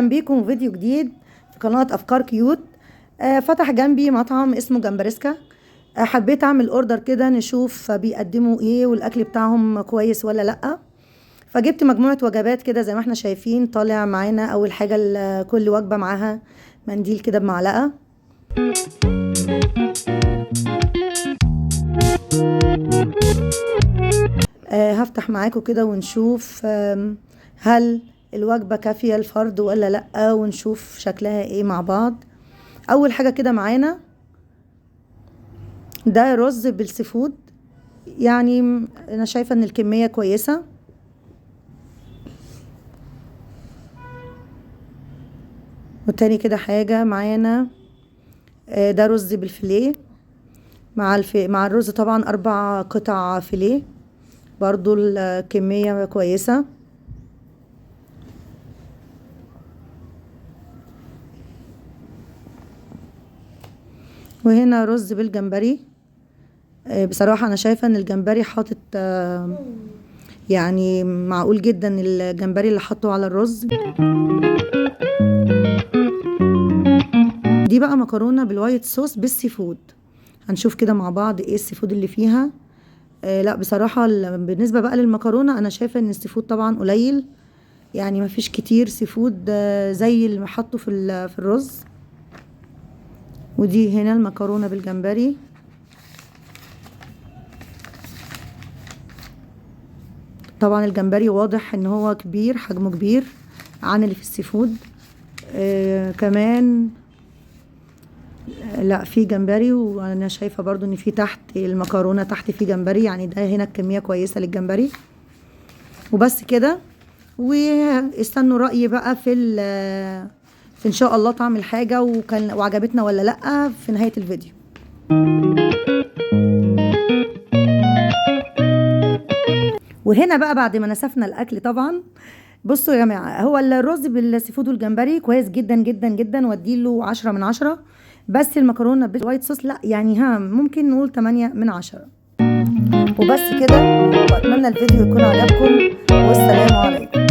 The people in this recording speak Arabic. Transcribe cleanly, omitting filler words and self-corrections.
اهلا بيكم في فيديو جديد في قناة افكار كيوت. فتح جنبي مطعم اسمه جمبرسكا. حبيت اعمل اوردر كده نشوف بيقدموا ايه والاكل بتاعهم كويس ولا لا. فجبت مجموعة وجبات كده زي ما احنا شايفين. طالع معانا اول حاجة كل وجبة معاها منديل كده بمعلقة. هفتح معاكم كده ونشوف هل الوجبة كافية الفرد ولا لأ، ونشوف شكلها ايه مع بعض. اول حاجة كده معانا ده رز بالسيفود، يعني انا شايفة ان الكمية كويسة. والتاني كده حاجة معانا ده رز بالفيليه مع الرز طبعا 4 قطع فيليه، برضو الكمية كويسة. وهنا رز بالجمبري. بصراحة انا شايفة ان الجمبري حاطط يعني معقول جدا الجمبري اللي حطه على الرز. دي بقى مكرونة بالوايت صوص بالسيفود. هنشوف كده مع بعض ايه السيفود اللي فيها. لا بصراحة بالنسبة بقى للمكرونة انا شايفة ان السيفود طبعا قليل، يعني مفيش كتير سيفود زي اللي حطه في الرز. ودي هنا المكرونة بالجمبري. طبعا الجمبري واضح ان هو كبير، حجمه كبير عن اللي في السيفود. كمان لا في جمبري، وانا شايفة برضو ان في تحت المكرونة تحت في جمبري، يعني ده هنا الكمية كويسة للجمبري. وبس كده، واستنوا رأيي بقى في ان شاء الله طعم الحاجة وعجبتنا ولا لا في نهاية الفيديو. وهنا بقى بعد ما نسفنا الاكل طبعا، بصوا يا جماعه، هو الرز بالسيفود والجمبري كويس جدا جدا جدا، واديله 10/10. بس المكرونه بالوايت صوص لا، يعني ممكن نقول 8/10. وبس كده، واتمنى الفيديو يكون عجبكم، والسلام عليكم.